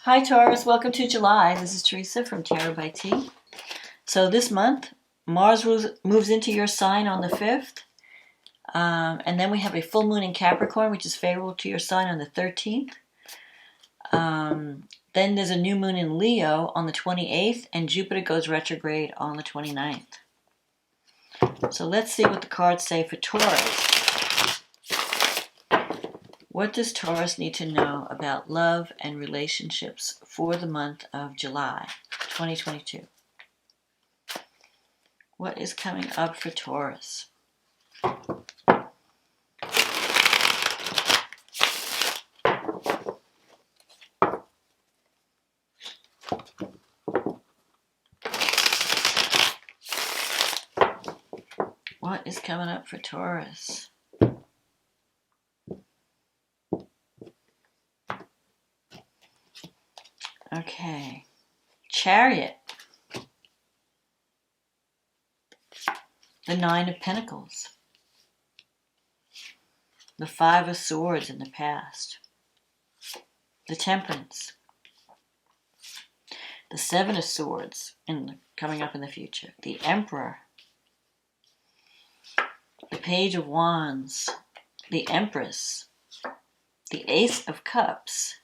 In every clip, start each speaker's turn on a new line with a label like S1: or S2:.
S1: Hi Taurus, welcome to July. This is Teresa from Tarot by T. So this month, Mars moves into your sign on the 5th. And then we have a full moon in Capricorn, which is favorable to your sign on the 13th. Then there's a new moon in Leo on the 28th, and Jupiter goes retrograde on the 29th. So let's see what the cards say for Taurus. What does Taurus need to know about love and relationships for the month of July 2022? What is coming up for Taurus? What is coming up for Taurus? Okay. Chariot. The 9 of Pentacles. The 5 of Swords in the past. The Temperance. The 7 of Swords coming up in the future. The Emperor. The Page of Wands. The Empress. The Ace of Cups.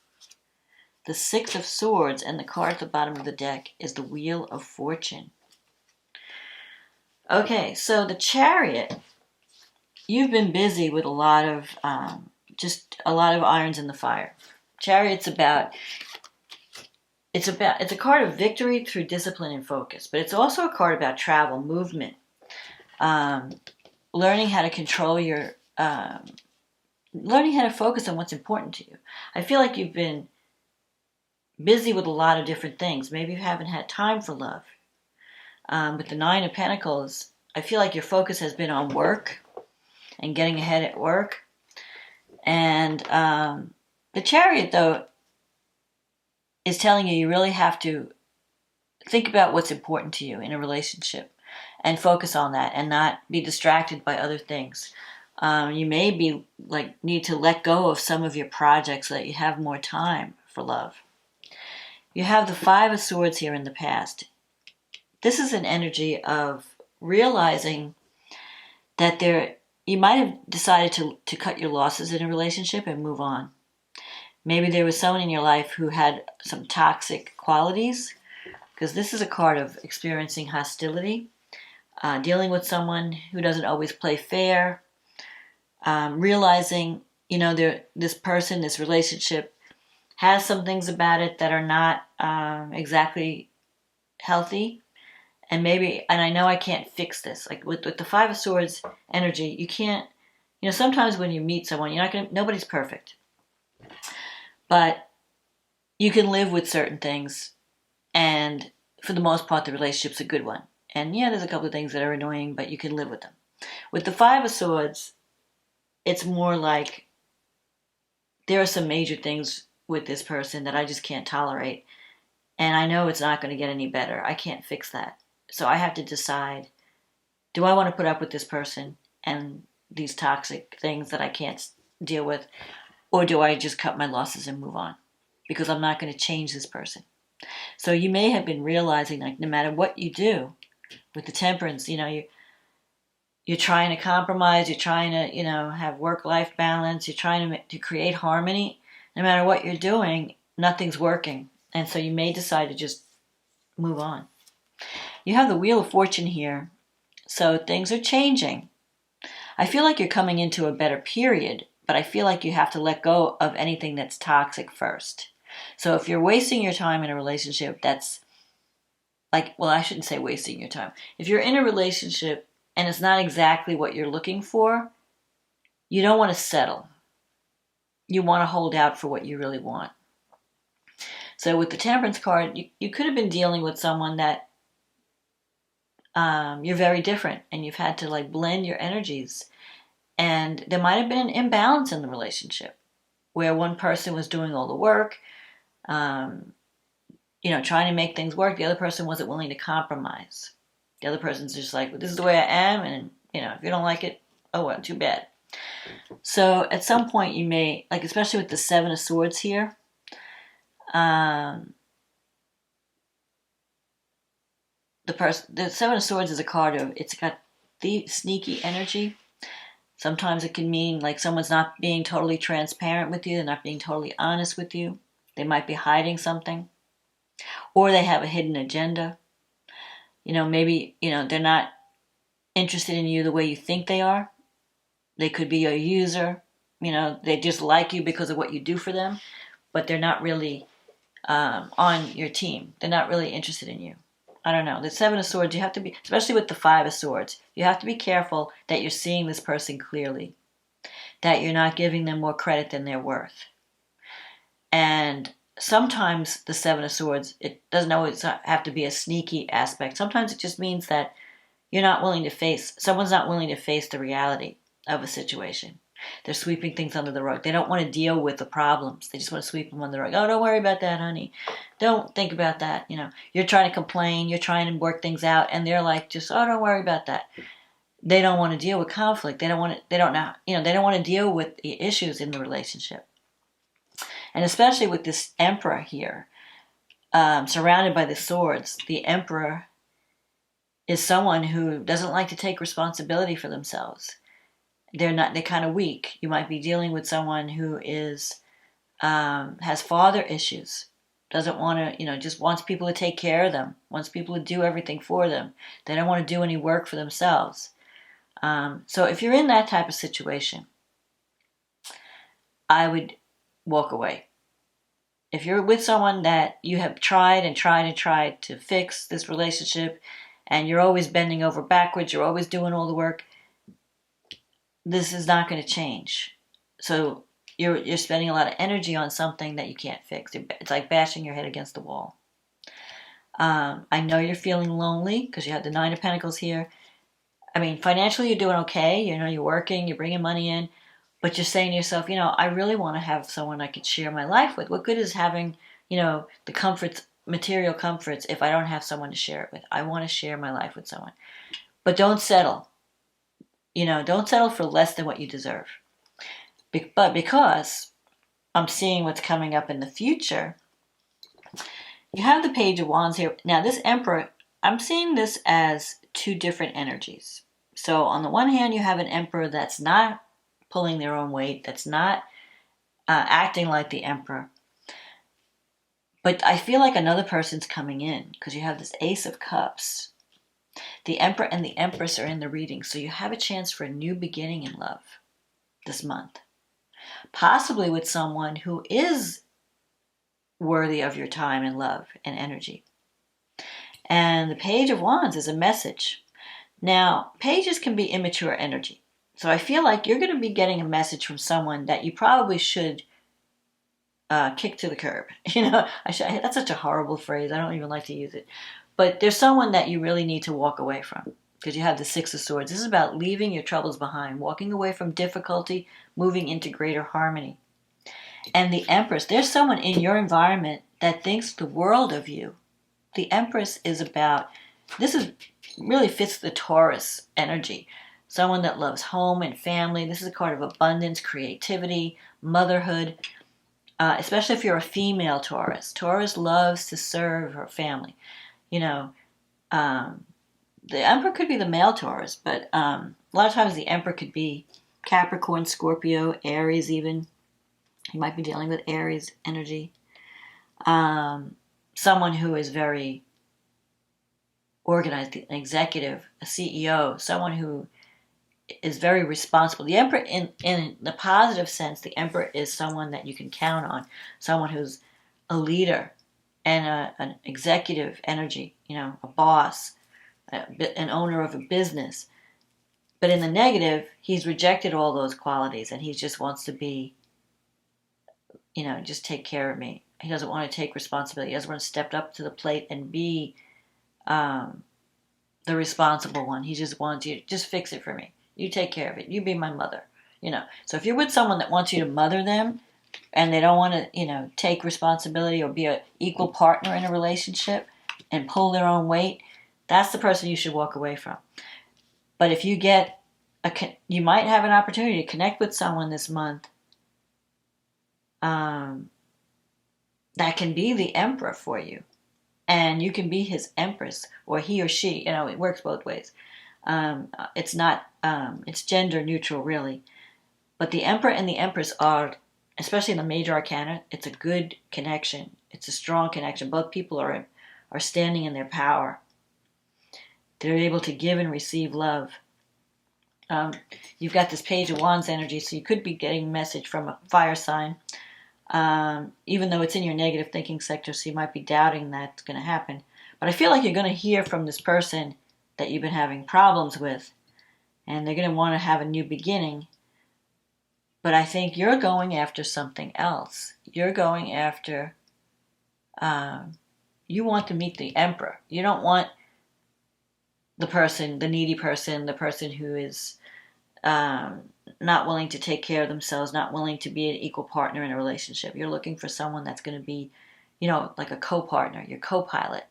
S1: The 6 of Swords, and the card at the bottom of the deck is the Wheel of Fortune. Okay, so the Chariot, you've been busy with a lot of irons in the fire. Chariot's it's a card of victory through discipline and focus, but it's also a card about travel, movement, learning how to control learning how to focus on what's important to you. I feel like you've been busy with a lot of different things. Maybe you haven't had time for love. With the 9 of Pentacles, I feel like your focus has been on work and getting ahead at work. And the Chariot, though, is telling you really have to think about what's important to you in a relationship and focus on that and not be distracted by other things. You may need to let go of some of your projects so that you have more time for love. You have the 5 of Swords here in the past. This is an energy of realizing that you might have decided to cut your losses in a relationship and move on. Maybe there was someone in your life who had some toxic qualities, because this is a card of experiencing hostility, dealing with someone who doesn't always play fair, realizing, this relationship has some things about it that are not exactly healthy, and I know I can't fix this. Like with the 5 of Swords energy, you can't. Sometimes when you meet someone, nobody's perfect, but you can live with certain things, and for the most part, the relationship's a good one. And yeah, there's a couple of things that are annoying, but you can live with them. With the 5 of Swords, it's more like there are some major things with this person that I just can't tolerate. And I know it's not going to get any better. I can't fix that. So I have to decide, do I want to put up with this person and these toxic things that I can't deal with? Or do I just cut my losses and move on? Because I'm not going to change this person. So you may have been realizing, like, no matter what you do with the Temperance, you're trying to compromise, you're trying to, have work-life balance, you're trying to create harmony. No matter what you're doing, nothing's working. And so you may decide to just move on. You have the Wheel of Fortune here, so things are changing. I feel like you're coming into a better period, but I feel like you have to let go of anything that's toxic first. So if you're wasting your time in a relationship that's I shouldn't say wasting your time. If you're in a relationship and it's not exactly what you're looking for, you don't want to settle. You want to hold out for what you really want. So with the Temperance card, you could have been dealing with someone that you're very different, and you've had to blend your energies. And there might have been an imbalance in the relationship where one person was doing all the work, trying to make things work. The other person wasn't willing to compromise. The other person's just like, well, this is the way I am, and if you don't like it, oh well, too bad. So at some point you may, like especially with the Seven of Swords here, um, the Seven of Swords is a card of, it's got the sneaky energy. Sometimes it can mean like someone's not being totally transparent with you, they're not being totally honest with you. They might be hiding something, or they have a hidden agenda. Maybe, they're not interested in you the way you think they are. They could be a user. They just like you because of what you do for them, but they're not really on your team. They're not really interested in you. I don't know. The Seven of Swords, you have to be, especially with the Five of Swords, you have to be careful that you're seeing this person clearly, that you're not giving them more credit than they're worth. And sometimes the Seven of Swords, it doesn't always have to be a sneaky aspect. Sometimes it just means that someone's not willing to face the reality of a situation. They're sweeping things under the rug. They don't want to deal with the problems. They just want to sweep them under the rug. Oh, don't worry about that, honey. Don't think about that. You're trying to complain. You're trying to work things out. And they're like, don't worry about that. They don't want to deal with conflict. They don't want to deal with the issues in the relationship. And especially with this Emperor here, surrounded by the swords, the Emperor is someone who doesn't like to take responsibility for themselves. They're kind of weak. You might be dealing with someone who has father issues, doesn't want to, just wants people to take care of them, wants people to do everything for them. They don't want to do any work for themselves. So if you're in that type of situation, I would walk away. If you're with someone that you have tried and tried and tried to fix this relationship, and you're always bending over backwards, you're always doing all the work, this is not going to change. So you're spending a lot of energy on something that you can't fix. It's like bashing your head against the wall. I know you're feeling lonely because you have the Nine of Pentacles here. I mean, financially you're doing okay. You're working, you're bringing money in, but you're saying to yourself, I really want to have someone I could share my life with. What good is having, the comforts, material comforts, if I don't have someone to share it with? I want to share my life with someone. But don't settle. Don't settle for less than what you deserve. But because I'm seeing what's coming up in the future, you have the Page of Wands here. Now, this Emperor, I'm seeing this as two different energies. So on the one hand, you have an Emperor that's not pulling their own weight, that's not acting like the Emperor. But I feel like another person's coming in because you have this Ace of Cups. The Emperor and the Empress are in the reading, so you have a chance for a new beginning in love this month. Possibly with someone who is worthy of your time and love and energy. And the Page of Wands is a message. Now, pages can be immature energy. So I feel like you're going to be getting a message from someone that you probably should kick to the curb. That's such a horrible phrase. I don't even like to use it. But there's someone that you really need to walk away from because you have the Six of Swords. This is about leaving your troubles behind, walking away from difficulty, moving into greater harmony. And the Empress, there's someone in your environment that thinks the world of you. The Empress really fits the Taurus energy. Someone that loves home and family. This is a card of abundance, creativity, motherhood. Especially if you're a female Taurus. Taurus loves to serve her family. The Emperor could be the male Taurus, but a lot of times the Emperor could be Capricorn, Scorpio, Aries even. You might be dealing with Aries energy. Someone who is very organized, an executive, a CEO, someone who is very responsible. The Emperor, in the positive sense, the Emperor is someone that you can count on, someone who's a leader and an executive energy, a boss, an owner of a business. But in the negative, he's rejected all those qualities and he just wants to be, just take care of me. He doesn't want to take responsibility. He doesn't want to step up to the plate and be the responsible one. He just wants you, just fix it for me. You take care of it. You be my mother. So if you're with someone that wants you to mother them and they don't want to, take responsibility or be an equal partner in a relationship and pull their own weight, that's the person you should walk away from. But if you get you might have an opportunity to connect with someone this month that can be the emperor for you. And you can be his empress, or he or she. It works both ways. It's not, it's gender neutral, really. But the emperor and the empress are, especially in the major arcana, it's a good connection. It's a strong connection. Both people are standing in their power. They're able to give and receive love. You've got this Page of Wands energy, so you could be getting a message from a fire sign. Even though it's in your negative thinking sector, so you might be doubting that's going to happen. But I feel like you're going to hear from this person that you've been having problems with, and they're going to want to have a new beginning. But I think you're going after something else. You're going after, you want to meet the emperor. You don't want the needy person, the person who is not willing to take care of themselves, not willing to be an equal partner in a relationship. You're looking for someone that's going to be, like a co-partner, your co-pilot.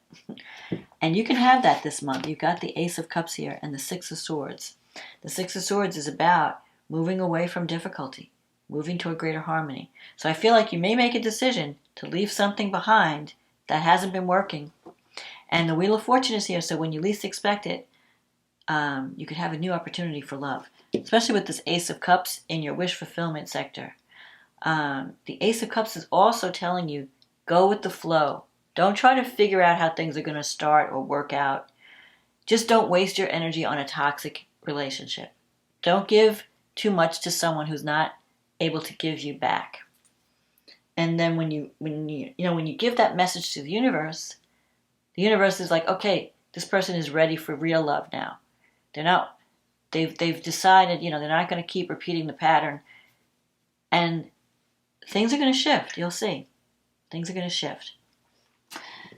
S1: And you can have that this month. You've got the Ace of Cups here and the Six of Swords. The Six of Swords is about moving away from difficulty, moving to a greater harmony. So I feel like you may make a decision to leave something behind that hasn't been working. And the Wheel of Fortune is here, so when you least expect it, you could have a new opportunity for love, especially with this Ace of Cups in your wish fulfillment sector. The Ace of Cups is also telling you, go with the flow. Don't try to figure out how things are going to start or work out. Just don't waste your energy on a toxic relationship. Don't give too much to someone who's not able to give you back. And then when you give that message to the universe is like, okay, this person is ready for real love now. They've decided, they're not going to keep repeating the pattern. And things are going to shift. You'll see. Things are going to shift.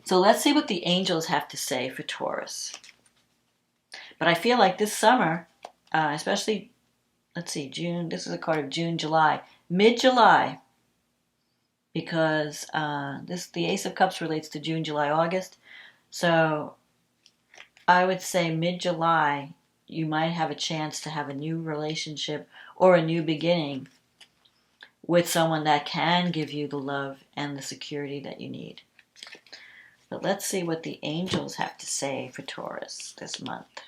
S1: So let's see what the angels have to say for Taurus. But I feel like this summer, especially, let's see, June, this is a card of June, July, mid-July, because the Ace of Cups relates to June, July, August. So I would say mid-July, you might have a chance to have a new relationship or a new beginning with someone that can give you the love and the security that you need. But let's see what the angels have to say for Taurus this month.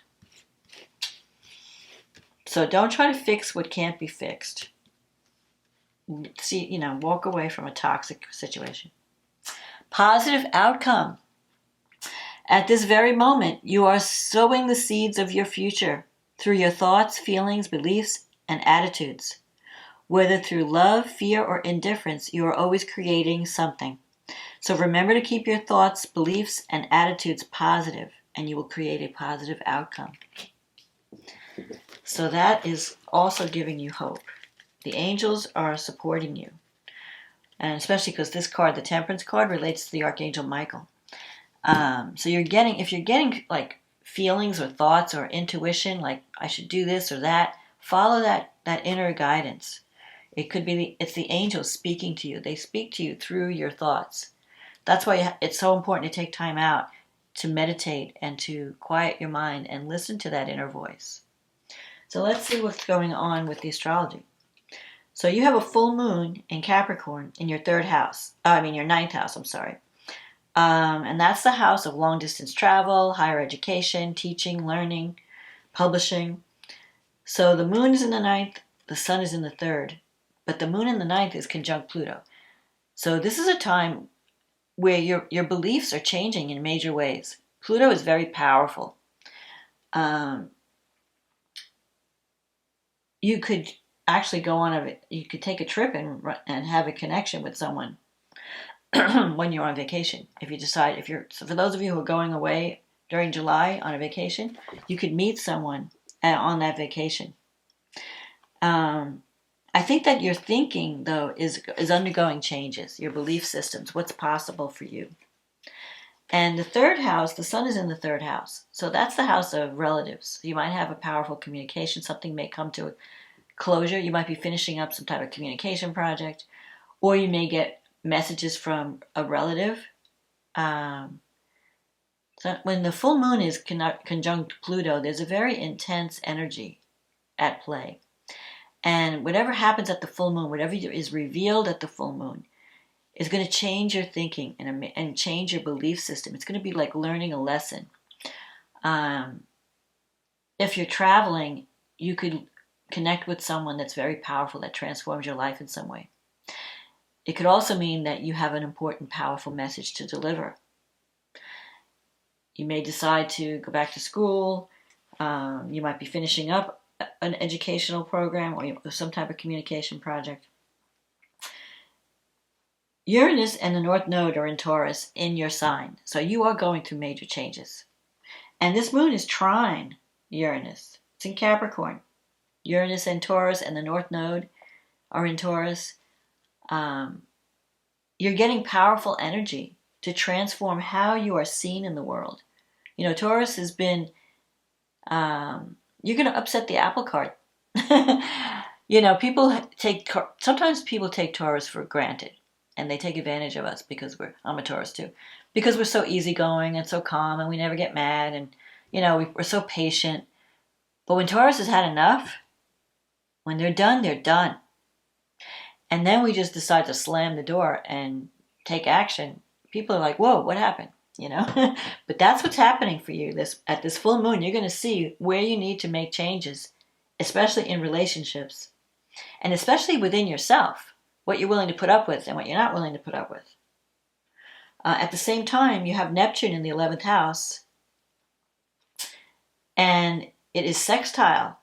S1: So don't try to fix what can't be fixed. See, walk away from a toxic situation. Positive outcome. At this very moment, you are sowing the seeds of your future through your thoughts, feelings, beliefs, and attitudes. Whether through love, fear, or indifference, you are always creating something. So remember to keep your thoughts, beliefs, and attitudes positive, and you will create a positive outcome. So that is also giving you hope. The angels are supporting you. And especially because this card, the Temperance card, relates to the Archangel Michael. So if you're getting like feelings or thoughts or intuition, like I should do this or that, follow that inner guidance. It could be it's the angels speaking to you. They speak to you through your thoughts. That's why it's so important to take time out to meditate and to quiet your mind and listen to that inner voice. So let's see what's going on with the astrology. So you have a full moon in Capricorn in your ninth house, and that's the house of long distance travel, higher education, teaching, learning, publishing. So the moon is in the ninth, the sun is in the third, but the moon in the ninth is conjunct Pluto. So this is a time where your beliefs are changing in major ways. Pluto is very powerful. You could actually you could take a trip and have a connection with someone when you're on vacation. So for those of you who are going away during July on a vacation, you could meet someone on that vacation. I think that your thinking, though, is undergoing changes, your belief systems, what's possible for you. And the third house, the sun is in the third house. So that's the house of relatives. You might have a powerful communication. Something may come to a closure. You might be finishing up some type of communication project. Or you may get messages from a relative. So when the full moon is conjunct Pluto, there's a very intense energy at play. And whatever happens at the full moon, whatever is revealed at the full moon, is going to change your thinking and change your belief system. It's going to be like learning a lesson. If you're traveling, you could connect with someone that's very powerful, that transforms your life in some way. It could also mean that you have an important, powerful message to deliver. You may decide to go back to school. You might be finishing up an educational program or some type of communication project. Uranus and the North Node are in Taurus in your sign, so you are going through major changes. And this moon is trine Uranus. It's in Capricorn. Uranus and Taurus and the North Node are in Taurus. You're getting powerful energy to transform how you are seen in the world. You know, Taurus has been, you're going to upset the apple cart. You know, sometimes people take Taurus for granted. And they take advantage of us because I'm a Taurus too, because we're so easygoing and so calm and we never get mad and, you know, we're so patient. But when Taurus has had enough, when they're done, they're done. And then we just decide to slam the door and take action. People are like, whoa, what happened? You know, but that's what's happening for you. At this full moon, you're going to see where you need to make changes, especially in relationships and especially within yourself. What you're willing to put up with and what you're not willing to put up with. At the same time, you have Neptune in the 11th house, and it is sextile.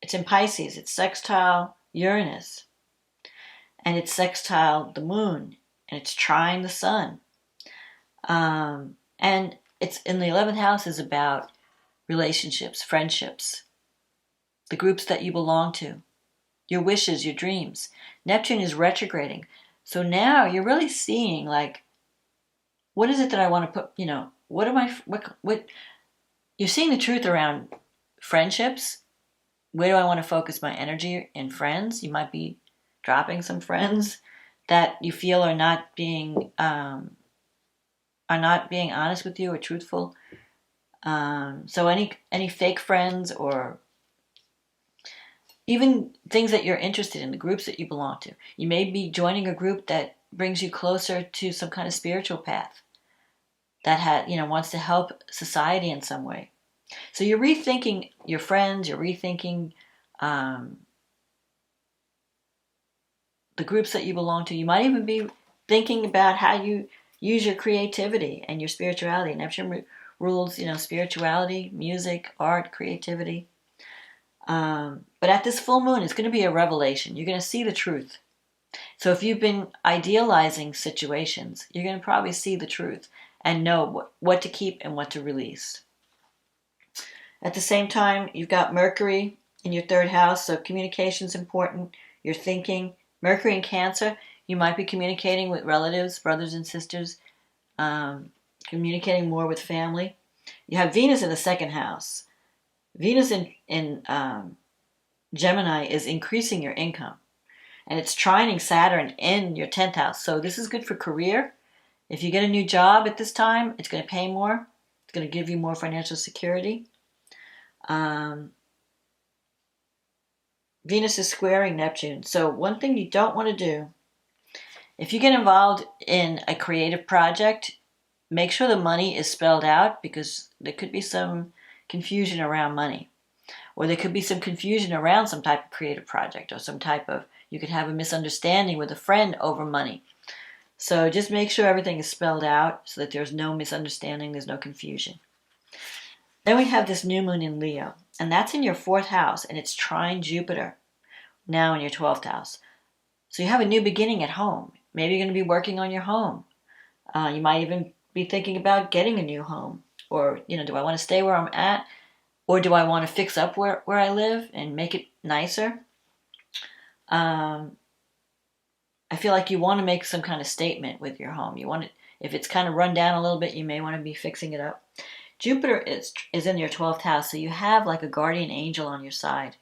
S1: It's in Pisces. It's sextile Uranus, and it's sextile the moon, and it's trine the sun. And it's in the 11th house is about relationships, friendships, the groups that you belong to, your wishes, your dreams. Neptune is retrograding. So now you're really seeing, like, what is it that I want to put, you know, what you're seeing the truth around friendships. Where do I want to focus my energy in friends? You might be dropping some friends that you feel are not being honest with you or truthful. So any fake friends or even things that you're interested in, the groups that you belong to. You may be joining a group that brings you closer to some kind of spiritual path that wants to help society in some way. So you're rethinking your friends, you're rethinking the groups that you belong to. You might even be thinking about how you use your creativity and your spirituality. Neptune rules, spirituality, music, art, creativity. But at this full moon, it's going to be a revelation. You're going to see the truth. So if you've been idealizing situations, you're going to probably see the truth and know what to keep and what to release. At the same time, you've got Mercury in your 3rd house, so communication's important. You're thinking. Mercury in Cancer, you might be communicating with relatives, brothers and sisters, communicating more with family. You have Venus in the 2nd house. Venus in Gemini is increasing your income. And it's trining Saturn in your 10th house. So this is good for career. If you get a new job at this time, it's going to pay more. It's going to give you more financial security. Venus is squaring Neptune. So one thing you don't want to do, if you get involved in a creative project, make sure the money is spelled out, because there could be some confusion around money. Or there could be some confusion around some type of creative project, or you could have a misunderstanding with a friend over money. So just make sure everything is spelled out so that there's no misunderstanding, there's no confusion. Then we have this new moon in Leo, and that's in your 4th house, and it's trine Jupiter, now in your 12th house. So you have a new beginning at home. Maybe you're going to be working on your home. You might even be thinking about getting a new home. Or, do I want to stay where I'm at? Or do I want to fix up where I live and make it nicer? I feel like you want to make some kind of statement with your home. If it's kind of run down a little bit, you may want to be fixing it up. Jupiter is in your 12th house, so you have like a guardian angel on your side.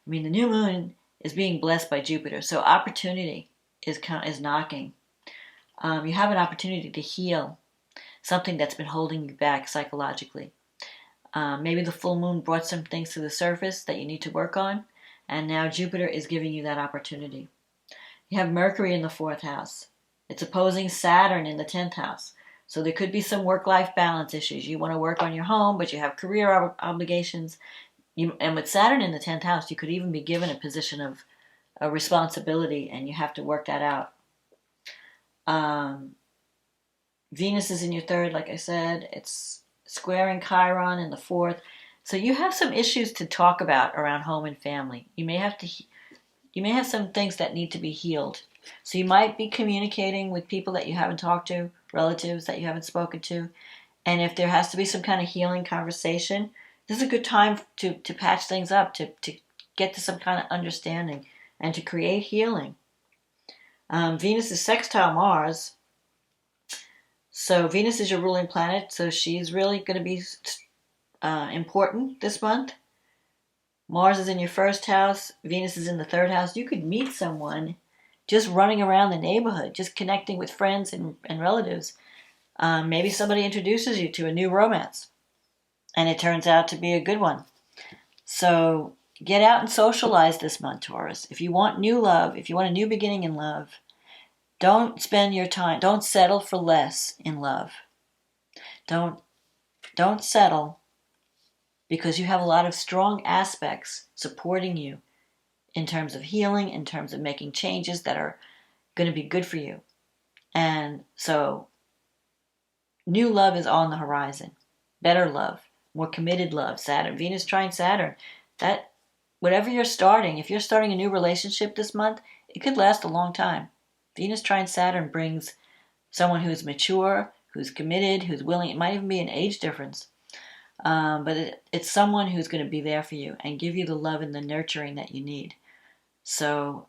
S1: I mean, the new moon is being blessed by Jupiter, so opportunity is knocking. You have an opportunity to heal something that's been holding you back psychologically. Maybe the full moon brought some things to the surface that you need to work on, and now Jupiter is giving you that opportunity. You have Mercury in the 4th house. It's opposing Saturn in the 10th house. So there could be some work-life balance issues. You want to work on your home, but you have career obligations. And with Saturn in the 10th house, you could even be given a position of a responsibility, and you have to work that out. Venus is in your 3rd, like I said. It's squaring Chiron in the 4th. So you have some issues to talk about around home and family. You may have some things that need to be healed. So you might be communicating with people that you haven't talked to, relatives that you haven't spoken to. And if there has to be some kind of healing conversation, this is a good time to patch things up, to get to some kind of understanding and to create healing. Venus is sextile Mars. So Venus is your ruling planet, so she's really going to be important this month. Mars is in your 1st house. Venus is in the 3rd house. You could meet someone just running around the neighborhood, just connecting with friends and relatives. Maybe somebody introduces you to a new romance, and it turns out to be a good one. So get out and socialize this month, Taurus. If you want new love, if you want a new beginning in love, don't spend your time, don't settle for less in love. Don't settle, because you have a lot of strong aspects supporting you in terms of healing, in terms of making changes that are going to be good for you. And so new love is on the horizon. Better love, more committed love. Saturn, Venus trine Saturn. That whatever you're starting, if you're starting a new relationship this month, it could last a long time. Venus trine Saturn brings someone who's mature, who's committed, who's willing. It might even be an age difference. But it's someone who's going to be there for you and give you the love and the nurturing that you need. So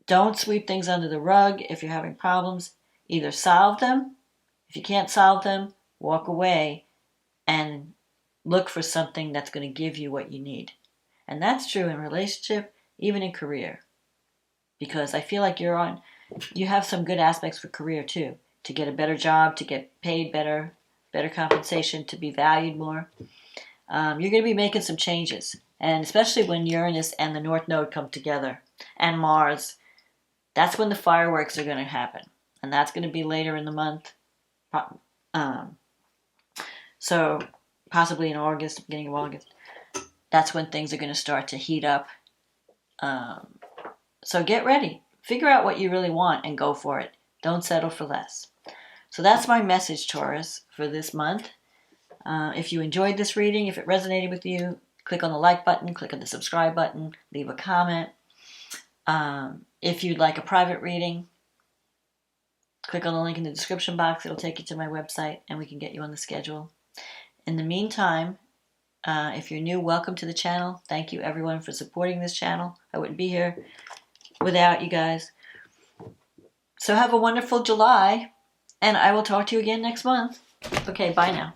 S1: don't sweep things under the rug if you're having problems. Either solve them. If you can't solve them, walk away and look for something that's going to give you what you need. And that's true in relationship, even in career. Because I feel like you have some good aspects for career too. To get a better job, to get paid better compensation, to be valued more. You're going to be making some changes. And especially when Uranus and the North Node come together, and Mars, that's when the fireworks are going to happen. And that's going to be later in the month. So possibly in August, beginning of August. That's when things are going to start to heat up. So get ready. Figure out what you really want and go for it. Don't settle for less. So that's my message, Taurus, for this month. If you enjoyed this reading, if it resonated with you, click on the like button, click on the subscribe button, leave a comment. If you'd like a private reading, click on the link in the description box. It'll take you to my website and we can get you on the schedule. In the meantime, if you're new, welcome to the channel. Thank you everyone for supporting this channel. I wouldn't be here without you guys. So have a wonderful July, and I will talk to you again next month. Okay, bye now.